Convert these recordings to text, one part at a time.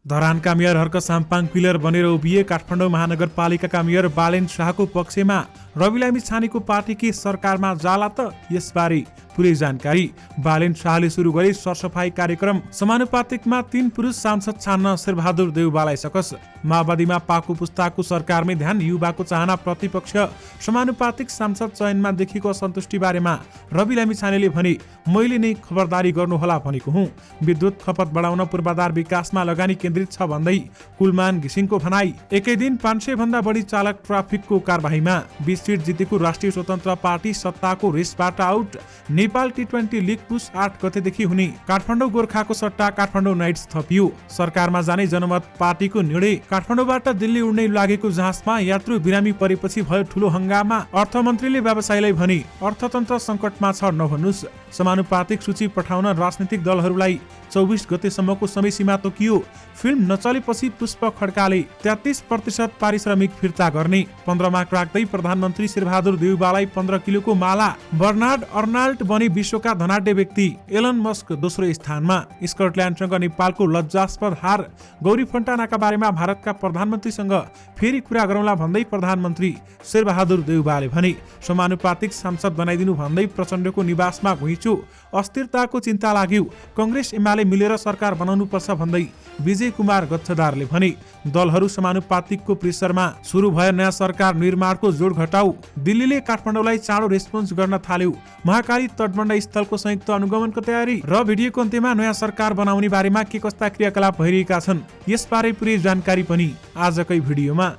धरानका mayor Harka Sampang pillar बनेर उभिए। काठमाडौँ महानगरपालिकाका mayor Balen शाहको पक्षमा रवि लामिछानेको पार्टीकी सरकारमा जाला त यसबारे पुरै जानकारी। बालेन शाहले सुरु गरे सरसफाई कार्यक्रम। समानुपातिकमा 3 पुरुष सांसद छान्न शेरबहादुर देउवालाई सकस। माओवादीमा पाको पुस्ताको सरकारमै ध्यान, युवाको चाहना प्रतिपक्ष। समानुपातिक सांसद चयनमा देखिएको असन्तुष्टि बारेमा रवि लामिछानेले भने, मैले नै खबरदारी गर्नुहोला भनेको हुँ। विद्युत खपत बढाउन पूर्वाधार विकासमा लगानी केन्द्रित छ भन्दै कुलमान घिसिङको भनाई। एकै दिन 500 भन्दा बढी चालक ट्राफिकको कारबाहीमा। 20 सिट जितेको राष्ट्रिय स्वतन्त्र पार्टी सत्ताको रेसबाट आउट। नेपाल T20 लिग पुस 8 गतेदेखि हुने। काठमाडौँ गोर्खाको सट्टा काठमाडौँ नाइट्स थपियो। सरकारमा जाने जनमत पार्टीको निर्णय। काठमाडौँबाट दिल्ली उड्नै लागेको जहाजमा यात्रु बिरामी परेपछि भयो ठूलो हंगामा। अर्थमन्त्रीले व्यवसायीलाई भने, अर्थतन्त्र सङ्कटमा छ नभन्नुस्। समानुपातिक सूची पठाउन राजनीतिक दलहरूलाई 24 गतेसम्मको समय सीमा तोकियो। फिल्म नचलेपछि पुष्प खड्काले 33% पारिश्रमिक फिर्ता गर्ने। 15 मार्क राख्दै प्रधानमन्त्री शेरबहादुर देउवालाई 15 किलोको माला। बर्नार्ड अर्नाल्ड बने विश्वका धनाढ्य व्यक्ति। एलन मस्क दोस्रो स्थानमा। स्कटल्यान्डसँग नेपालको लज्जास्पद हार। गौरी फन्टानाका बारेमा भारतका प्रधानमन्त्रीसँग फेरि कुरा गरौँला भन्दै प्रधानमन्त्री शेरबहादुर देउवाले भने, समानुपातिक सांसद बनाइदिनु भन्दै प्रचण्डको निवासमा घुइँचो। अस्थिरताको चिन्ता लाग्यो। कांग्रेस एमाले मिलेर सरकार बनाउनु पर्छ भन्दै विजय कुमार गच्छदारले भने। दलहरू समानुपातिकको प्रेसरमा सुरु भयो नयाँ सरकार निर्माणको जोड घटाउ। दिल्लीले काठमाडौँलाई चाँडो रेस्पोन्स गर्न थाल्यो। महाकाली तटबन्ध स्थलको संयुक्त अनुगमनको तयारी र भिडियोको अन्त्यमा नयाँ सरकार बनाउने बारेमा के कस्ता क्रियाकलाप भइरहेका छन्, यसबारे पुरै जानकारी पनि आजकै भिडियोमा।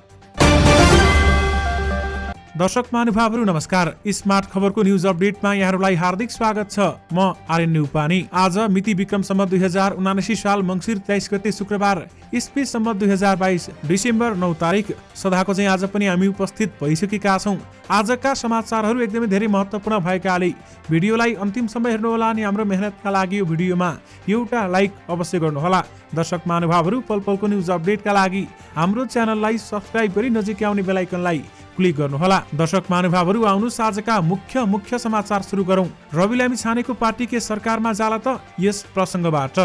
दर्शक महानुभावहरू नमस्कार। स्मार्ट खबरको न्युज अपडेटमा यहाँहरूलाई हार्दिक स्वागत छ। म आर्यन न्युपानी। आज मिति विक्रम सम्मत 2079 साल मङ्सिर 23 गते शुक्रबार, इस्वी सम्मत 2022 डिसेम्बर 9 तारिक। सदाको चाहिँ आज पनि हामी उपस्थित भइसकेका छौँ। आजका समाचारहरू एकदमै धेरै महत्त्वपूर्ण भएकाले भिडियोलाई अन्तिमसम्म हेर्नुहोला अनि हाम्रो मेहनतका लागि यो भिडियोमा एउटा लाइक अवश्य गर्नुहोला। दर्शक महानुभावहरू, पल पलको न्युज अपडेटका लागि हाम्रो च्यानललाई सब्स्क्राइब गरी नजिकै आउने बेल आइकनलाई क्लिक गर्नुहोला। दर्शक महानुभावहरू, आउनुहोस् आजका मुख्य समाचार सुरु गरौँ। रवि लामिछानेको पार्टी के सरकारमा जाला त, यस प्रसङ्गबाट।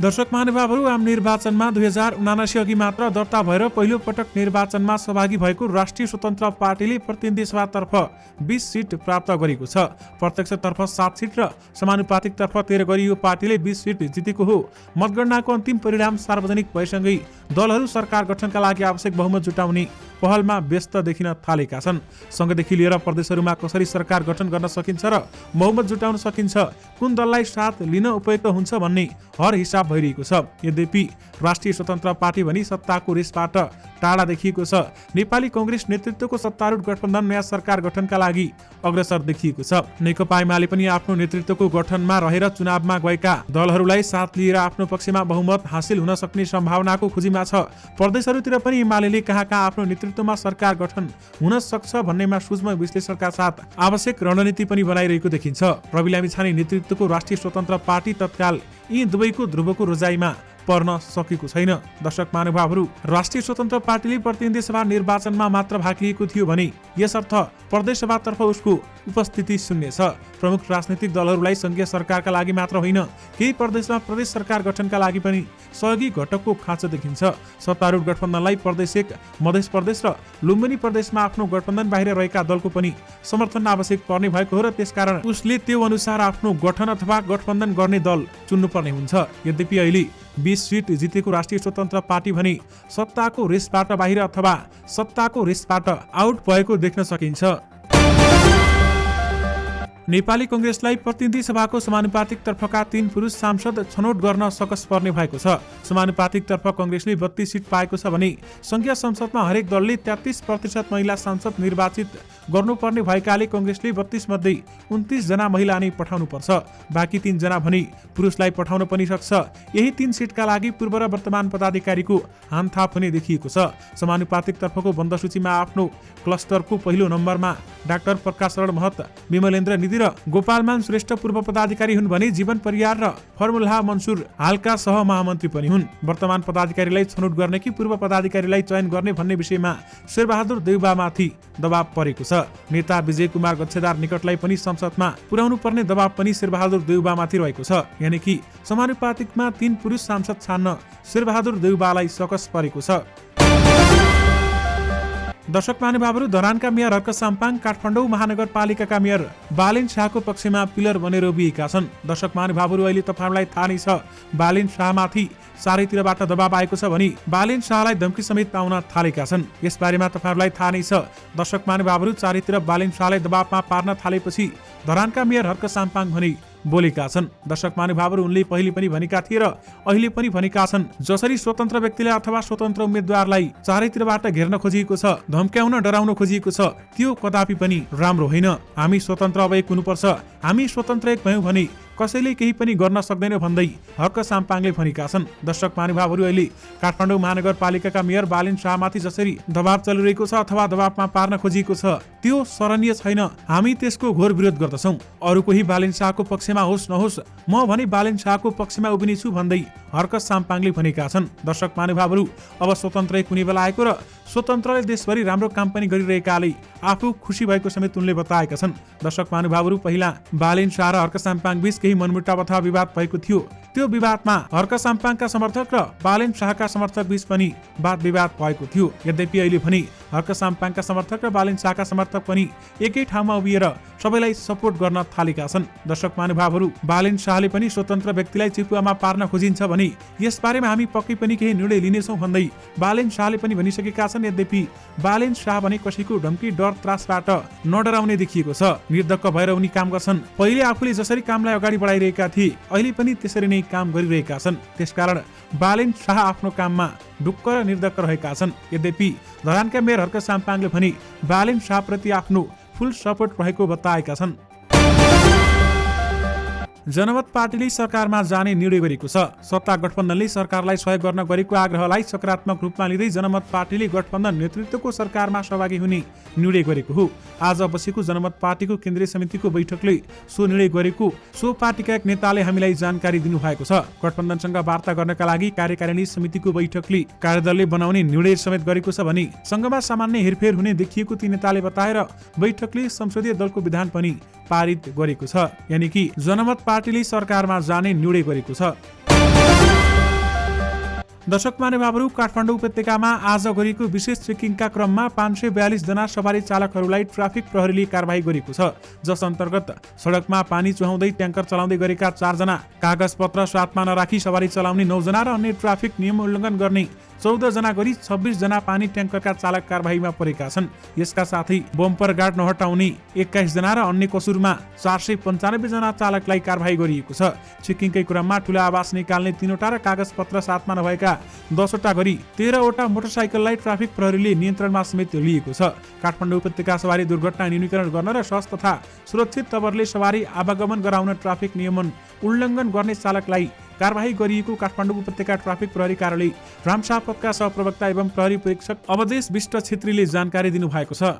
दर्शक महानुभावहरू, आम निर्वाचनमा 2079 अघि मात्र दर्ता भएर पहिलो पटक निर्वाचनमा सहभागी भएको राष्ट्रिय स्वतन्त्र पार्टीले प्रतिनिधि सभातर्फ 20 सिट प्राप्त गरेको छ। प्रत्यक्षतर्फ 7 सिट र समानुपातिकतर्फ 13 गरी यो पार्टीले 20 सिट जितेको हो। मतगणनाको अन्तिम परिणाम सार्वजनिक भएसँगै दलहरू सरकार गठनका लागि आवश्यक बहुमत जुटाउने पहलमा व्यस्त देखिन थालेका छन्। संघदेखि लिएर प्रदेशहरूमा कसरी सरकार गठन गर्न सकिन्छ र बहुमत जुटाउन सकिन्छ, कुन दललाई साथ लिन उपयुक्त हुन्छ भन्ने हर हिसाब भइरहेको छ। यद्यपि राष्ट्रिय स्वतन्त्र पार्टी भनी सत्ताको रेसबाट टाढा देखिएको छ। नेपाली कांग्रेस नेतृत्वको सत्तारूढ गठबन्धन नयाँ सरकार गठनका लागि अग्रसर देखिएको छ। नेकपा एमाले पनि आफ्नो नेतृत्वको गठनमा रहेर चुनावमा गएका दलहरूलाई साथ लिएर आफ्नो पक्षमा बहुमत हासिल हुन सक्ने सम्भावनाको खोजीमा छ। प्रदेशहरूतिर पनि एमाले कहाँ आफ्नो नेतृत्वमा सरकार गठन हुन सक्छ भन्नेमा सूक्ष्म विश्लेषणका साथ आवश्यक रणनीति पनि बनाइरहेको देखिन्छ। रवि लामिछाने नेतृत्वको राष्ट्रिय स्वतन्त्र पार्टी तत्काल यी दुवैको ध्रुवको रोजाइमा पर्न सकेको छैन। दर्शक महानुभावहरू, राष्ट्रिय स्वतन्त्र पार्टीले प्रतिनिधि सभा निर्वाचनमा मात्र भाग लिएको थियो भने यसर्थ प्रदेश सभातर्फ उसको उपस्थिति शून्य छ। प्रमुख राजनीतिक दलहरूलाई संघीय सरकारका लागि मात्र होइन, केही प्रदेशमा प्रदेश सरकार गठनका लागि पनि सहयोगी घटकको खाँचो देखिन्छ। सत्तारूढ गठबन्धनलाई प्रदेश 1 मध्य प्रदेश र लुम्बिनी प्रदेशमा आफ्नो गठबन्धन बाहिर रहेका दलको पनि समर्थन आवश्यक पर्ने भएको हो र त्यसकारण उसले त्यो अनुसार आफ्नो गठन अथवा गठबन्धन गर्ने दल चुन्नुपर्ने हुन्छ। यद्यपि अहिले 20 सिट जितेको राष्ट्रिय स्वतन्त्र पार्टी भने सत्ताको रेसबाट बाहिर अथवा सत्ताको रेसबाट आउट भएको देख्न सकिन्छ। नेपाली कांग्रेसलाई प्रतिनिधि सभाको समानुपातिक तर्फका 3 पुरुष सांसद छनौट गर्न सकस पर्ने भएको छ। समानुपातिक तर्फ कांग्रेसले 32 सिट पाएको छ भने संघीय संसदमा हरेक दलले 33% महिला सांसद निर्वाचित गर्नुपर्ने भएकाले कांग्रेसले 32 मध्ये 29 जना महिला नै पठाउनु पर्छ। बाँकी 3 जना भने पुरुषलाई पठाउन पनि सक्छ। यही 3 सिटका लागि पूर्व र वर्तमान पदाधिकारीको हामथाप हुने देखिएको छ। समानुपातिक तर्फको बन्द सूचीमा आफ्नो क्लस्टरको पहिलो नम्बरमा डाक्टर प्रकाश शरण महत, विमलेन्द्र निधि र गोपालमान श्रेष्ठ पूर्व पदाधिकारी हुन् भने जीवन परियार र फर्मुला मन्सुर हालका सहमहामन्त्री पनि हुन्। वर्तमान पदाधिकारीलाई छनौट गर्ने कि पूर्व पदाधिकारीलाई चयन गर्ने भन्ने विषयमा शेरबहादुर देउबामाथि दबाव परेको छ। नेता विजय कुमार गच्छेदार निकटलाई पनि संसदमा पुर्याउनु पर्ने दबाव पनि शेरबहादुर देउबामाथि रहेको छ। यानि कि समानुपातिकमा 3 पुरुष सांसद छान्न शेरबहादुर देउबालाई सकस परेको छ। दर्शक महानुभावहरू, धरानका मेयर हर्क साम्पाङ काठमाडौँ महानगरपालिकाका मेयर बालेन शाहको पक्षमा पिलर बनेर उभिएका छन्। दर्शक महानुभावहरू, अहिले तपाईहरुलाई थाहा नै छ बालेन शाहमाथि चारैतिरबाट दबाव आएको छ भने बालेन शाहलाई धम्की समेत आउन थालेका छन्। यसबारेमा तपाईहरुलाई थाहा नै छ। दर्शक महानुभावहरू, चारैतिर बालेन शाहलाई दबावमा पार्न थालेपछि धरानका मेयर हर्क साम्पाङ भने बोलेका छन्। दर्शक महानुभावहरू, उनले पहिले पनि भनेका थिए र अहिले पनि भनेका छन्, जसरी स्वतन्त्र व्यक्तिले अथवा स्वतन्त्र उम्मेद्वारलाई चारैतिरबाट घेर्न खोजिएको छ, धम्क्याउन डराउन खोजिएको छ, त्यो कदापि पनि राम्रो होइन। हामी स्वतन्त्र अब एक हुनुपर्छ। हामी स्वतन्त्र एक भयौं भने कसैले केही पनि गर्न सक्दैन भन्दै हर्क साम्पाङले भनेका छन्। दर्शक महानुभावहरू, अहिले काठमाडौँ महानगरपालिकाका मेयर बालेन शाहमाथि जसरी दबाव चलिरहेको छ अथवा दबावमा पार्न खोजिएको छ, त्यो सराहनीय छैन। हामी त्यसको घोर विरोध गर्दछौँ। अरू कोही बालेन शाहको पक्षमा होस् नहोस्, म भने बालेन शाहको पक्षमा उभिनेछु भन्दै हर्क साम्पाङले भनेका छन्। दर्शक महानुभावहरू, अब स्वतन्त्र एक हुने बेला आएको र स्वतन्त्रले देशभरि राम्रो काम पनि गरिरहेकाले आफू खुसी भएको समेत उनले बताएका छन्। दर्शक महानुभावहरू, पहिला बालेन शाह र हर्क साम्पाङ बीच केही मनमुटाव अथवा विवाद भएको थियो। त्यो विवादमा हर्क साम्पाङका समर्थक र बालेन शाहका समर्थक बीच पनि वाद विवाद भएको थियो। यद्यपि अहिले पनि हर्क साम्पाङका समर्थक र बालेन शाहका समर्थक पनि एकै ठाउँमा उभिएर सबैलाई सपोर्ट गर्न थालेका छन्। दर्शक महानुभावहरू, बालेन शाहले पनि स्वतन्त्र व्यक्तिलाई चितुवामा पार्न खोजिन्छ भने यसबारेमा हामी पक्कै पनि केही निर्णय लिनेछौँ भन्दै बालेन शाहले पनि भनिसकेका छन्। यद्यपि बालेन शाह भने कसैको धम्की डर त्रासबाट नडराउने देखिएको छ। निर्धक्क भएर उनी काम गर्छन्। पहिले आफूले जसरी कामलाई अगाडि बढाइरहेका थिए, अहिले पनि त्यसरी नै काम गरिरहेका छन्। त्यसकारण बालेन शाह आफ्नो काममा ढुक्क र निर्धक्क रहेका छन्। यद्यपि धरानका मेयर हर्क साम्पाङले भने बालेन शाहप्रति आफ्नो फुल सपोर्ट रहेको बताएका छन्। जनमत पार्टीले सरकारमा जाने निर्णय गरेको छ। सत्ता गठबन्धनले सरकारलाई सहयोग गर्न गरेको आग्रहलाई सकारात्मक रूपमा लिँदै जनमत पार्टीले गठबन्धन नेतृत्वको सरकारमा सहभागी हुने निर्णय गरेको हो। आज बसेको जनमत पार्टीको केन्द्रीय समितिको बैठकले सो निर्णय गरेको सो पार्टीका एक नेताले हामीलाई जानकारी दिनुभएको छ। गठबन्धनसँग वार्ता गर्नका लागि कार्यकारिणी समितिको बैठकले कार्यदलले बनाउने निर्णय समेत गरेको छ भने संघमा सामान्य हेरफेर हुने देखिएको ती नेताले बताएर बैठकले संसदीय दलको विधान पनि पारित गरेको छ। यानि कि जनमत पार्टीले सरकारमा जाने निर्णय गरेको छ। दर्शक महानुभावहरू, काठमाडौँ उपत्यकामा आज गरिएको विशेष चेकिङका क्रममा 542 जना सवारी चालकहरूलाई ट्राफिक प्रहरीले कारबाही गरेको छ। जस अन्तर्गत सडकमा पानी चुहाउँदै ट्याङ्कर चलाउँदै गरेका 4 जना, कागजपत्र साथमा नराखी सवारी चलाउने 9 जना र अन्य ट्राफिक नियम उल्लङ्घन गर्ने 14 जना गरी 26 जना पानी ट्याङ्करका चालक कारबाहीमा परेका छन्। यसका साथै बम्पर गार्ड नहटाउने 21 जना र अन्य कसुरमा 495 जना चालकलाई कारबाही गरिएको छ। चेकिङकै क्रममा ठूला आवास निकाल्ने 3 वटा र कागजपत्र साथमा नभएका 10 वटा गरी 13 वटा मोटरसाइकललाई ट्राफिक प्रहरीले नियन्त्रणमा समेत लिएको छ। काठमाडौँ उपत्यका सवारी दुर्घटना न्यूनीकरण गर्न र सहज तथा सुरक्षित तवरले सवारी आवागमन गराउन ट्राफिक नियमन उल्लङ्घन गर्ने चालकलाई कारबाही गरिएको काठमाडौँ उपत्यका ट्राफिक प्रहरी कार्यालय रामशाहपथका सहप्रवक्ता एवं प्रहरी परीक्षक अवधेश विष्ट छेत्रीले जानकारी दिनुभएको छ।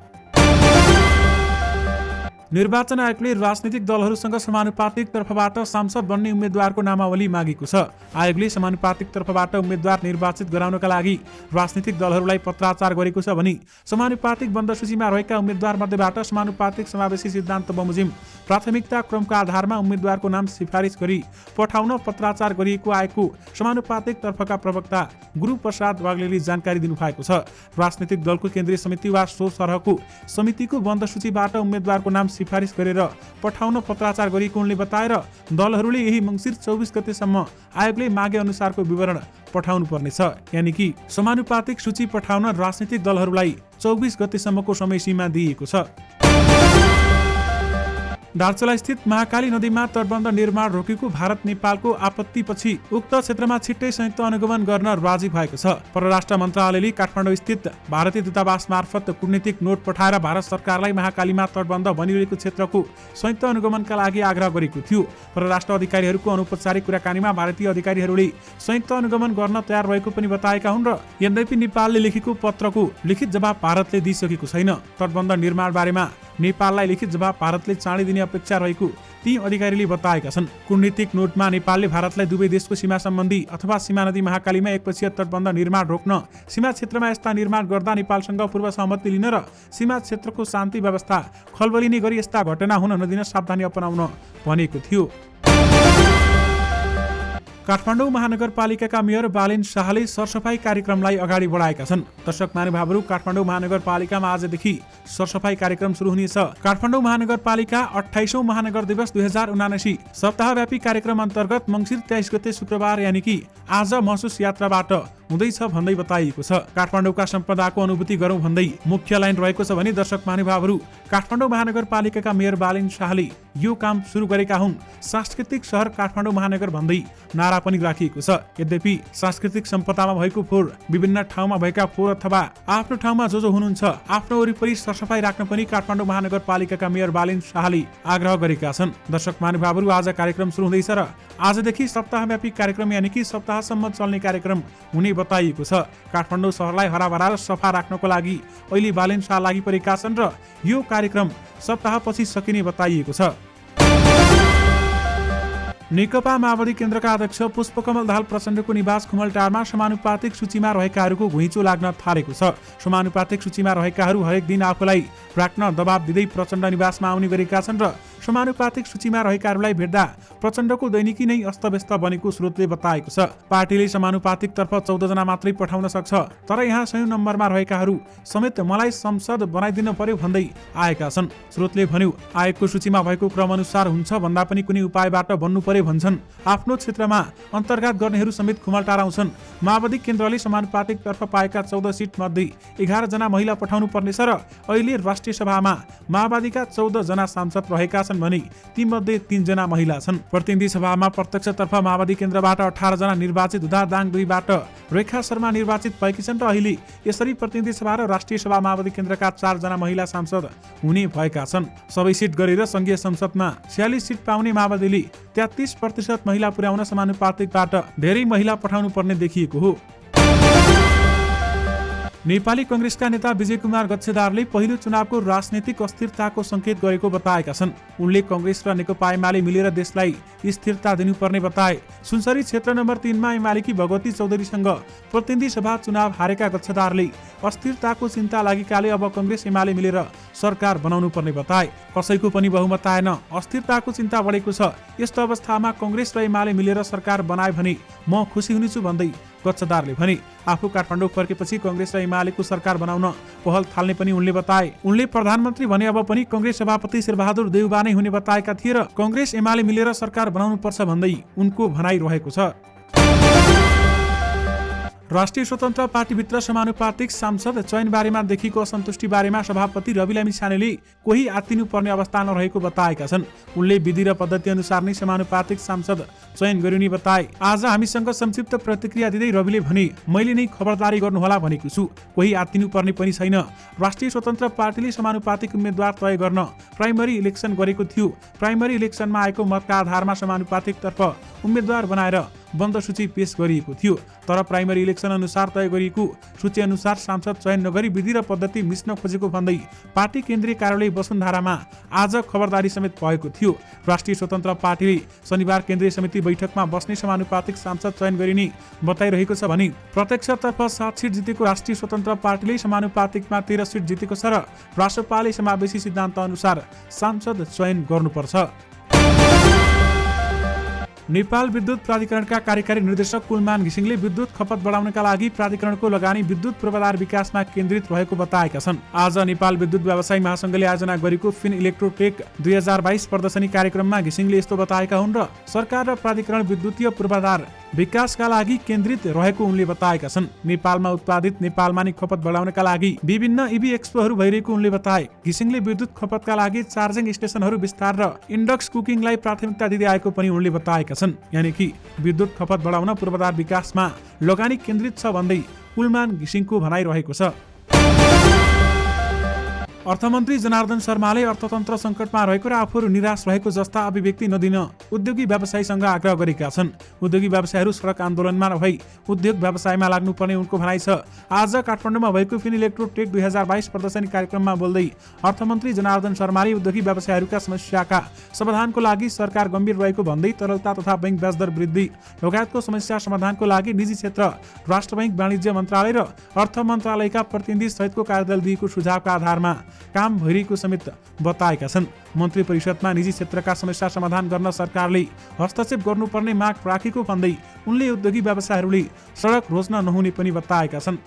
निर्वाचन आयोगले राजनीतिक दलहरूसँग समानुपातिक तर्फबाट सांसद बन्ने उम्मेद्वारको नामावली मागेको छ। आयोगले समानुपातिक तर्फबाट उम्मेद्वार निर्वाचित गराउनका लागि राजनीतिक दलहरूलाई पत्राचार गरेको छ भने समानुपातिक बन्द सूचीमा रहेका उम्मेद्वार मध्येबाट समानुपातिक समावेशी सिद्धान्त बमोजिम प्राथमिकता क्रमको आधारमा उम्मेद्वारको नाम सिफारिस गरी पठाउन पत्राचार गरिएको आयोगको समानुपातिक तर्फका प्रवक्ता गुरुप्रसाद वाग्लेले जानकारी दिनुभएको छ। राजनीतिक दलको केन्द्रीय समिति वा सो सरहको समितिको बन्द सूचीबाट उम्मेद्वारको नाम सिफारिस गरेर पठाउन पत्राचार गरिएको उनले बताएर दलहरूले यही मङ्सिर 24 गतेसम्म आयोगले मागे अनुसारको विवरण पठाउनु पर्नेछ। यानि कि समानुपातिक सूची पठाउन राजनीतिक दलहरूलाई 24 गतेसम्मको समय सीमा दिइएको छ। दार्चुला स्थित महाकाली नदीमा तटबन्ध निर्माण रोकेको भारत नेपालको आपत्तिपछि उक्त क्षेत्रमा छिट्टै संयुक्त अनुगमन गर्न राजी भएको छ। परराष्ट्र मन्त्रालयले काठमाडौँ स्थित भारतीय दूतावास मार्फत कूटनीतिक नोट पठाएर भारत सरकारलाई महाकालीमा तटबन्ध बनिरहेको क्षेत्रको संयुक्त अनुगमनका लागि आग्रह गरेको थियो। परराष्ट्र अधिकारीहरूको अनौपचारिक कुराकानीमा भारतीय अधिकारीहरूले संयुक्त अनुगमन गर्न तयार रहेको पनि बताएका हुन् र यद्यपि नेपालले लेखेको पत्रको लिखित जवाब भारतले दिइसकेको छैन। तटबन्ध निर्माण बारेमा नेपाललाई लिखित जवाब भारतले चाँडै दिने दिने अपेक्षा रहेको ती अधिकारीले बताएका छन्। कूटनीतिक नोटमा नेपालले भारतलाई दुवै देशको सीमा सम्बन्धी अथवा सीमा नदी महाकालीमा एकपछि तटबन्ध निर्माण रोक्न, सीमा क्षेत्रमा यस्ता निर्माण गर्दा नेपालसँग पूर्व सहमति लिन र सीमा क्षेत्रको शान्ति व्यवस्था खलबलिने गरी यस्ता घटना हुन नदिन सावधानी अपनाउन भनेको थियो। काठमाडौँ महानगरपालिकाका मेयर बालेन शाहले सरसफाई कार्यक्रमलाई अगाडि बढाएका छन्। दर्शक महानुभावहरू, काठमाडौँ महानगरपालिकामा आजदेखि सरसफाई कार्यक्रम सुरु हुनेछ। काठमाडौँ महानगरपालिका 28औं महानगर दिवस 2079 सप्ताहव्यापी कार्यक्रम अन्तर्गत मङ्सिर 23 गते शुक्रबार यानि कि आज महसुस यात्राबाट हुँदैछ भन्दै बताइएको छ। काठमाडौँका सम्पदाको अनुभूति गरौँ भन्दै मुख्य लाइन रहेको छ भने दर्शक महानुभावहरू, काठमाडौँ महानगरपालिकाका मेयर बालेन शाहले यो काम सुरु गरेका हुन्। सांस्कृतिक शहर काठमाडौँ महानगर भन्दै नारा पनि राखिएको छ। यद्यपि सांस्कृतिक सम्पदामा भएको फोहोर, विभिन्न ठाउँमा भएका फोहोर अथवा आफ्नो ठाउँमा जो हुनुहुन्छ आफ्नो वरिपरि सरसफाई राख्न पनि काठमाडौँ महानगरपालिकाका मेयर बालेन शाहले आग्रह गरेका छन्। दर्शक महानुभावहरू, आज कार्यक्रम सुरु हुँदैछ र आजदेखि सप्ताहव्यापी कार्यक्रम यानि कि सप्ताहसम्म चल्ने कार्यक्रम हुने बताइएको छ। काठमाडौँ सहरलाई हराभरा र सफा राख्नको लागि अहिले बालेन शाह लागि परेका छन् र यो कार्यक्रम सप्ताहपछि सकिने बताइएको छ। नेकपा माओवादी केन्द्रका अध्यक्ष पुष्पकमल दाहाल प्रचण्डको निवास खुमलटारमा समानुपातिक सूचीमा रहेकाहरूको घुइँचो लाग्न थालेको छ। समानुपातिक सूचीमा रहेकाहरू हरेक दिन आफूलाई राख्न दबाब दिँदै प्रचण्ड निवासमा आउने गरेका छन् र समानुपातिक सूचीमा रहेकाहरूलाई भेट्दा प्रचण्डको दैनिकी नै अस्तव्यस्त बनेको स्रोतले बताएको छ। पार्टीले समानुपातिक तर्फ 14 जना मात्रै पठाउन सक्छ, तर यहाँ 100 नम्बरमा रहेकाहरू समेत मलाई संसद बनाइदिन पर्यो भन्दै आएका छन्। स्रोतले भन्यो, आयोगको सूचीमा भएको क्रम अनुसार हुन्छ भन्दा पनि कुनै उपायबाट बन्नु पर्यो भन्छन्। आफ्नो क्षेत्रमा अन्तर्गत गर्नेहरू समेत खुमलटार आउँछन्। माओवादी केन्द्रले समानुपातिक तर्फ पाएका 14 सिट मध्ये 11 जना महिला पठाउनु पर्नेछ र अहिले राष्ट्रिय सभामा माओवादीका 14 जना सांसद रहेका छन् भने ती मध्ये 3 जना महिला छन्। प्रतिनिधि सभामा प्रत्यक्षतर्फ माओवादी केन्द्रबाट 18 जना निर्वाचित हुँदा दाङ 2 बाट रेखा शर्मा निर्वाचित भएकी छन् र अहिले यसरी प्रतिनिधि सभा र राष्ट्रिय सभा माओवादी केन्द्रका 4 जना महिला सांसद हुने भएका छन्। सबै सिट गरेर संघीय संसदमा 46 सिट पाउने माओवादीले 33% महिला पुर्याउन समानुपातिकबाट धेरै महिला पठाउनु पर्ने देखिएको हो। नेपाली कंग्रेसका नेता विजय कुमार गच्छेदारले पहिलो चुनावको राजनीतिक अस्थिरताको संकेत गरेको बताएका छन्। उनले कंग्रेस र नेकपा एमाले मिलेर देशलाई स्थिरता दिनुपर्ने बताए। सुनसरी क्षेत्र नम्बर 3 मा एमालेकी भगवती चौधरीसँग प्रतिनिधि सभा चुनाव हारेका गच्छेदारले अस्थिरताको चिन्ता लागेकाले अब कंग्रेस एमाले मिलेर सरकार बनाउनु पर्ने बताए। कसैको पनि बहुमत आएन, अस्थिरताको चिन्ता बढेको छ। यस्तो अवस्थामा कंग्रेस र एमाले मिलेर सरकार बनाए भने म खुसी हुनेछु भन्दै गच्छेदारले भने। आफू काठमाडौँ फर्केपछि कंग्रेस र एमालेको सरकार बनाउन पहल थाल्ने पनि उनले बताए। उनले प्रधानमन्त्री भने अब पनि कंग्रेस सभापति शेरबहादुर देउबा नै हुने बताएका थिए र कंग्रेस एमाले मिलेर सरकार बनाउनु पर्छ भन्दै उनको भनाइ रहेको छ। राष्ट्रिय स्वतन्त्र पार्टीभित्र समानुपातिक सांसद चयन बारेमा देखिएको असन्तुष्टि बारेमा सभापति रवि लामिछानेले कोही आत्तिनु पर्ने अवस्था नरहेको बताएका छन्। उनले विधि र पद्धति अनुसार नै समानुपातिक सांसद चयन गरिने बताए। आज हामीसँग संक्षिप्त प्रतिक्रिया दिँदै रविले भने, मैले नै खबरदारी गर्नुहोला भनेको छु, कोही आत्तिनु पर्ने पनि छैन। राष्ट्रिय स्वतन्त्र पार्टीले समानुपातिक उम्मेद्वार तय गर्न प्राइमरी इलेक्सन गरेको थियो। प्राइमरी इलेक्सनमा आएको मतका आधारमा समानुपातिक तर्फ उम्मेद्वार बनाएर बन्द सूची पेश गरिएको थियो। तर प्राइमरी इलेक्सन अनुसार तय गरिएको सूची अनुसार सांसद चयन नगरी विधि र पद्धति मिच्न खोजेको भन्दै पार्टी केन्द्रीय कार्यालय वसुन्धरामा आज खबरदारी समेत भएको थियो। राष्ट्रिय स्वतन्त्र पार्टीले शनिबार केन्द्रीय समिति बैठकमा बस्ने समानुपातिक सांसद चयन गरिने बताइरहेको छ भने प्रत्यक्षतर्फ 7 सिट जितेको राष्ट्रिय स्वतन्त्र पार्टीले समानुपातिकमा 13 सिट जितेको छ र राष्ट्रपालले समावेशी सिद्धान्त अनुसार सांसद चयन गर्नुपर्छ। नेपाल विद्युत प्राधिकरणका कार्यकारी निर्देशक कुलमान घिसिङले विद्युत खपत बढाउनका लागि प्राधिकरणको लगानी विद्युत पूर्वाधार विकासमा केन्द्रित रहेको बताएका छन्। आज नेपाल विद्युत व्यवसायी महासंघले आयोजना गरेको फिन इलेक्ट्रोटेक 2022 प्रदर्शनी कार्यक्रममा घिसिङले यस्तो बताएका हुन् र सरकार र प्राधिकरण विद्युतीय पूर्वाधार विकासका लागि केन्द्रित रहेको उनले बताएका छन्। नेपालमा उत्पादित नेपालमा नै खपत बढाउनका लागि विभिन्न इभी एक्सपोहरू भइरहेको उनले बताए। घिसिङले विद्युत खपतका लागि चार्जिङ स्टेशनहरू विस्तार र इन्डक्स कुकिङलाई प्राथमिकता दिँदै आएको पनि उनले बताएका छन्। यानि कि विद्युत खपत बढाउन पूर्वाधार विकासमा लगानी केन्द्रित छ भन्दै कुलमान घिसिङको भनाइ रहेको छ। अर्थमन्त्री जनार्दन शर्माले अर्थतन्त्र सङ्कटमा रहेको र आफूहरू निराश रहेको जस्ता अभिव्यक्ति नदिन उद्योगी व्यवसायीसँग आग्रह गरेका छन्। उद्योगी व्यवसायीहरू सडक आन्दोलनमा नभई उद्योग व्यवसायमा लाग्नुपर्ने उनको भनाइ छ। आज काठमाडौँमा भएको फिनिलेक्ट्रो टेक 2022 प्रदर्शनी कार्यक्रममा बोल्दै अर्थमन्त्री जनार्दन शर्माले उद्योगी व्यवसायीहरूका समस्याका समाधानको लागि सरकार गम्भीर रहेको भन्दै तरलता तथा बैंक ब्याज दर वृद्धि लगायतको समस्या समाधानको लागि निजी क्षेत्र, राष्ट्र बैंक, वाणिज्य मन्त्रालय र अर्थ मन्त्रालयका प्रतिनिधि सहितको कार्यदल दिएको सुझावका आधारमा काम भइरहेको समेत बताएका छन्। मन्त्री परिषदमा निजी क्षेत्रका समस्या समाधान गर्न सरकारले हस्तक्षेप गर्नुपर्ने माग राखेको भन्दै उनले उद्योगी व्यवसायीहरूले सडक रोज्न नहुने पनि बताएका छन्।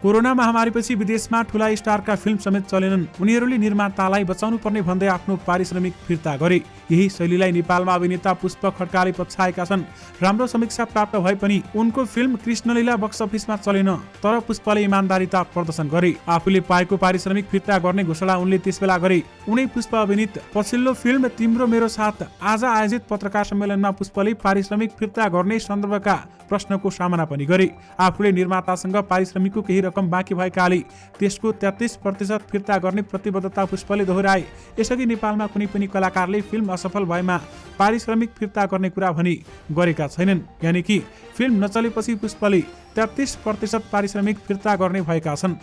कोरोना महामारीपछि विदेशमा ठूला स्टारका फिल्म समेत चलेनन्। उनीहरूले निर्मातालाई बचाउनु पर्ने भन्दै आफ्नो पारिश्रमिक फिर्ता गरे। यही शैलीलाई नेपालमा अभिनेता पुष्प खड्काले पछाएका छन्। राम्रो समीक्षा प्राप्त भए पनि उनको फिल्म कृष्णलीला बक्स अफिसमा चलेन, तर पुष्पले इमानदारीता प्रदर्शन गरे। आफूले पाएको पारिश्रमिक फिर्ता गर्ने घोषणा उनले त्यसबेला गरे। उनै पुष्प अभिनीत पछिल्लो फिल्म तिम्रो मेरो साथ आज आयोजित पत्रकार सम्मेलनमा पुष्पले पारिश्रमिक फिर्ता गर्ने सन्दर्भका प्रश्नको सामना पनि गरे। आफूले निर्मातासँग पारिश्रमिकको केही रकम बाँकी भएकाले त्यसको 33% फिर्ता गर्ने प्रतिबद्धता पुष्पले दोहोऱ्याए। यसअघि नेपालमा कुनै पनि कलाकारले फिल्म असफल भएमा पारिश्रमिक फिर्ता गर्ने कुरा भने गरेका छैनन्। यानि कि फिल्म नचलेपछि पुष्पले 33% पारिश्रमिक फिर्ता गर्ने भएका छन्।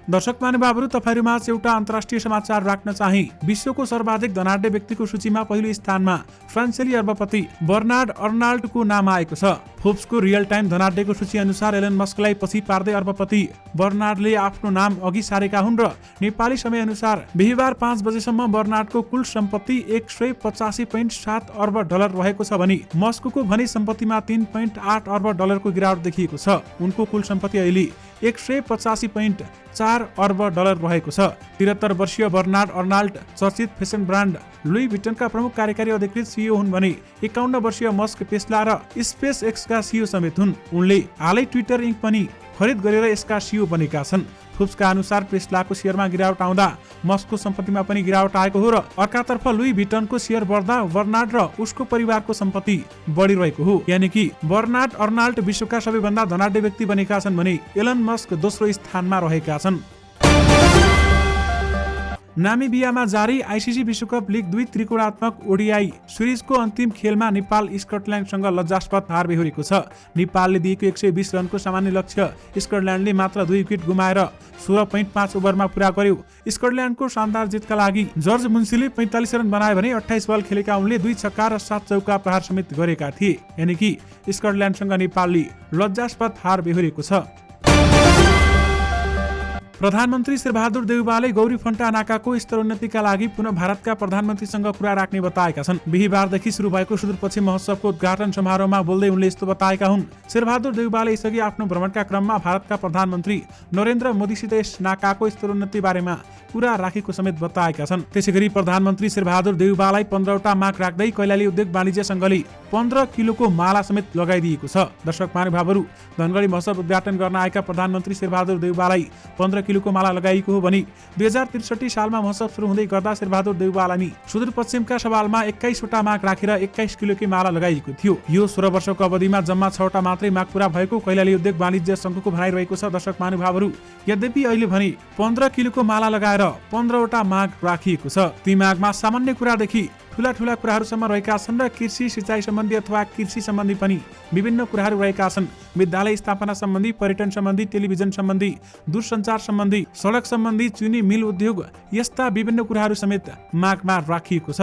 दर्शक महानुभावहरू, तपाईहरुमाझ एउटा अन्तर्राष्ट्रिय समाचार राख्न चाहे। विश्वको सर्वाधिक धनाढ्य व्यक्तिको सूचीमा पहिलो स्थानमा फ्रान्सेली अर्बपति बर्नार्ड अर्नाल्डको नाम आएको छ। फोर्ब्सको रियल टाइम धनाढ्यको सूची अनुसार एलन मस्कलाई पछि पार्दै अर्बपति बर्नार्डले आफ्नो नाम अघि सारेका हुन् र नेपाली समय अनुसार बिहीबार 5 बजेसम्म बर्नार्डको कुल सम्पत्ति 185.7 अर्ब डलर रहेको छ भने मस्कको भने सम्पत्तिमा 3.8 अर्ब डलरको गिरावट देखिएको छ। उनको कुल सम्पत्ति अहिले 185.4 अर्ब डलर रहेको छ। 73 वर्षीय बर्नार्ड अर्नाल्ड चर्चित फेसन ब्रान्ड लुई भिटनका प्रमुख कार्यकारी अधिकृत सिइओ हुन् भने 51 वर्षीय मस्क टेस्ला र स्पेस एक्सका सिइओ समेत हुन्। उनले हालै ट्विटर इन्क पनि खरिद गरेर यसका सिइओ बनेका छन्। फोर्ब्सका अनुसार टेस्लाको शेयरमा गिरावट आउँदा मस्कको सम्पत्तिमा पनि गिरावट आएको हो र अर्कातर्फ लुई भिटनको शेयर बढ्दा बर्नार्ड र उसको परिवारको सम्पत्ति बढिरहेको हो। यानि कि बर्नार्ड अर्नाल्ड विश्वका सबैभन्दा धनाढ्य व्यक्ति बनेका छन् भने एलन मस्क दोस्रो स्थानमा रहेका छन्। नामिबियामा जारी आइसिसी विश्वकप लिग 2 त्रिकोणात्मक ओडिआई सिरिजको अन्तिम खेलमा नेपाल स्कटल्यान्डसँग लज्जास्पद हार बेहोरेको छ। नेपालले दिएको 120 रनको सामान्य लक्ष्य स्कटल्यान्डले मात्र 2 विकेट गुमाएर 16.5 ओभरमा पूरा गर्यो। स्कटल्यान्डको शानदार जितका लागि जर्ज मुन्सीले 45 रन बनाए भने 28 बल खेलेका उनले 2 छक्का र 7 चौका प्रहार समेत गरेका थिए। यानि कि स्कटल्यान्डसँग नेपालले लज्जास्पद हार बेहोरेको छ। प्रधानमन्त्री शेरबहादुर देउवाले गौरी फन्टा नाकाको स्तरोन्नतिका लागि पुनः भारतका प्रधानमन्त्रीसँग कुरा राख्ने बताएका छन्। बिहीबारदेखि सुरु भएको सुदूरपश्चिम महोत्सवको उद्घाटन समारोहमा बोल्दै उनले यस्तो बताएका हुन्। शेरबहादुर देउवाले यसअघि आफ्नो भ्रमणका क्रममा भारतका प्रधानमन्त्री नरेन्द्र मोदीसित यस नाकाको स्तरोन्नति बारेमा कुरा राखेको समेत बताएका छन्। त्यसैगरी प्रधानमन्त्री शेरबहादुर देउवालाई 15वटा माग राख्दै कैलाली उद्योग वाणिज्य संघले 15 किलोको माला समेत लगाइदिएको छ। दर्शक महानुभावहरू, धनगढी महोत्सव उद्घाटन गर्न आएका प्रधानमन्त्री शेरबहादुर देउवालाई 15 किलोको माला लगाइएको हो भने 2063 सालमा महोत्सव सुरु हुँदै गर्दा शेरबहादुर देउवालाई सुदूरपश्चिमका सवालमा 21 वटा माग राखेर 21 किलोकी माला लगाइएको थियो। यो 16 वर्षको अवधिमा जम्मा 6 वटा मात्रै माग पूरा भएको कैलाली उद्योग वाणिज्य संघको भनाइरहेको छ। दर्शक महानुभावहरू, यद्यपि अहिले भने 15 किलोको माला लगाएर 15 वटा माग राखिएको छ। ती मागमा सामान्य कुरादेखि ठूला कुराहरूसम्म रहेका छन् र कृषि सिंचाइ सम्बन्धी अथवा कृषि सम्बन्धी पनि विभिन्न कुराहरू रहेका छन्। विद्यालय स्थापना सम्बन्धी, पर्यटन सम्बन्धी, टेलिभिजन सम्बन्धी, दूरसञ्चार सम्बन्धी, सडक सम्बन्धी, चीनी मिल उद्योग, यस्ता विभिन्न कुराहरू समेत मागमा राखिएको छ।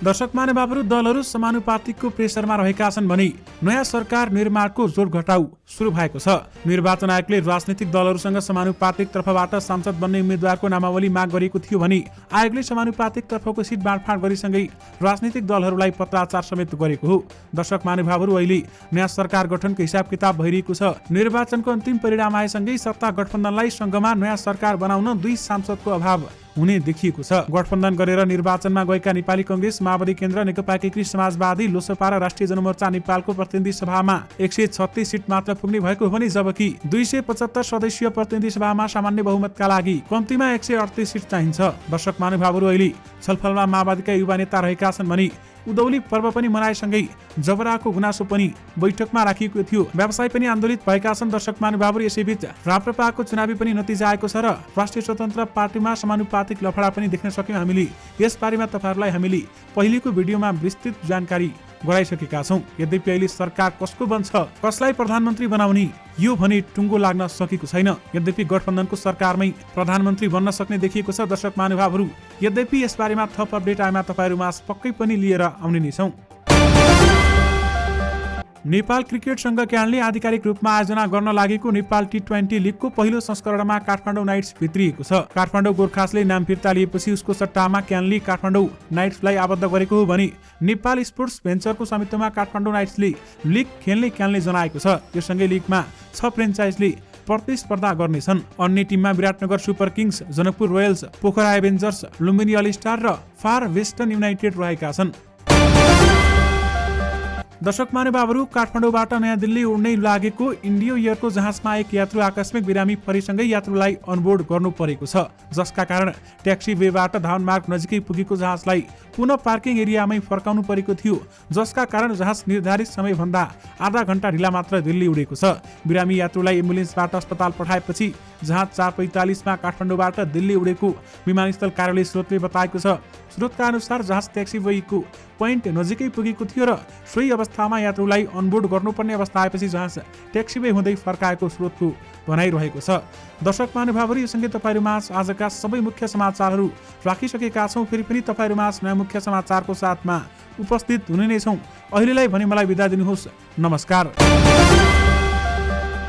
दर्शक महानुभावहरू, दलहरू समानुपातिकको प्रेसरमा रहेका छन् भने नयाँ सरकार निर्माणको जोड घटाउ सुरु भएको छ। निर्वाचन आयोगले राजनीतिक दलहरूसँग समानुपातिक तर्फबाट सांसद बन्ने उम्मेद्वारको नामावली माग गरेको थियो भने आयोगले समानुपातिक तर्फको सिट बाँडफाँड गरिसँगै राजनीतिक दलहरूलाई पत्राचार समेत गरेको हो। दर्शक महानुभावहरू, अहिले नयाँ सरकार गठनको हिसाब किताब भइरहेको छ। निर्वाचनको अन्तिम परिणाम आएसँगै सत्ता गठबन्धनलाई सङ्घमा नयाँ सरकार बनाउन 2 सांसदको अभाव हुने देखिएको छ। गठबन्धन गरेर निर्वाचनमा गएका नेपाली कांग्रेस, माओवादी केन्द्र, नेकपा एकीकृत समाजवादी, लोसपा र राष्ट्रिय जनमोर्चा नेपालको प्रतिनिधि सभामा 136 सिट मात्र पुग्ने भएको हो भने जबकि 275 सदस्यीय प्रतिनिधि सभामा सामान्य बहुमतका लागि कम्तीमा 138 सिट चाहिन्छ। दर्शक महानुभावहरू, अहिले छलफलमा माओवादीका युवा नेता रहेका छन् भने उदौली पर्व पनि मनाएसँगै जबराको गुनासो पनि बैठकमा राखिएको थियो। व्यवसाय पनि आन्दोलित भएका छन्। दर्शक महानुभावहरू, यसैबीच राप्रपाको चुनावी पनि नतिजा आएको छ र राष्ट्रिय स्वतन्त्र पार्टीमा समानुपातिक लफडा पनि देख्न सक्यौं हामीले। यसबारेमा तपाईहरुलाई हामीले पहिलेको भिडियोमा विस्तृत जानकारी गराइसकेका छौं। यद्यपि अहिले सरकार कसको बन्छ, कसलाई प्रधानमन्त्री बनाउने, यो भने टुङ्गो लाग्न सकेको छैन। यद्यपि गठबन्धनको सरकारमै प्रधानमन्त्री बन्न सक्ने देखिएको छ दर्शक महानुभावहरू। यद्यपि यसबारेमा थप अपडेट आएमा तपाईहरुमा पक्कै पनि लिएर आउने नै छौं। नेपाल क्रिकेट संघ क्यानले आधिकारिक रूपमा आयोजना गर्न लागेको नेपाल टी20 लिगको पहिलो संस्करणमा काठमाडौँ नाइट्स भित्रिएको छ। काठमाडौँ गोर्खासले नाम फिर्ता लिएपछि उसको सट्टामा क्यानले काठमाडौँ नाइट्सलाई आबद्ध गरेको हो भने नेपाल स्पोर्ट्स भेन्चरको स्वामित्वमा काठमाडौँ नाइट्सले लिग खेल्ने क्यानले जनाएको छ। यो सँगै लिगमा 6 फ्रेन्चाइजले प्रतिस्पर्धा गर्नेछन्। अन्य टिममा Biratnagar super kings, Janakpur royals, Pokhara avengers, Lumbini all star र फार वेस्टर्न युनाइटेड रहेका छन्। दर्शक महानुभावहरू, काठमाडौँबाट नयाँ दिल्ली उड्नै लागेको इन्डियो एयरको जहाजमा एक यात्रु आकस्मिक बिरामी परेसँगै यात्रुलाई अनबोर्ड गर्नु परेको छ, जसका कारण ट्याक्सी वेबाट धावनमार्ग नजिकै पुगेको जहाजलाई पुनः पार्किङ एरियामै फर्काउनु परेको थियो, जसका कारण जहाज निर्धारित समयभन्दा आधा घण्टा ढिला मात्र दिल्ली उडेको छ। बिरामी यात्रुलाई एम्बुलेन्सबाट अस्पताल पठाएपछि जहाज 4:45 मा काठमाडौँबाट दिल्ली उडेको विमानस्थल कार्यालय स्रोतले बताएको छ। स्रोतका अनुसार जहाज ट्याक्सी वेको पोइन्ट नजिकै पुगेको थियो र सोही अवस्थामा यात्रुलाई अनबोर्ड गर्नुपर्ने अवस्था आएपछि जहाज ट्याक्सी वे हुँदै फर्काएको स्रोतको भनाइरहेको छ। दर्शक महानुभावहरू, योसँगै तपाईहरुमा आजका सबै मुख्य समाचारहरू राखिसकेका छौं। फेरि पनि तपाईहरुमा नयाँ मुख्य समाचारको साथमा उपस्थित हुने नै छौं। अहिलेलाई भने मलाई बिदा दिनुहोस्। नमस्कार।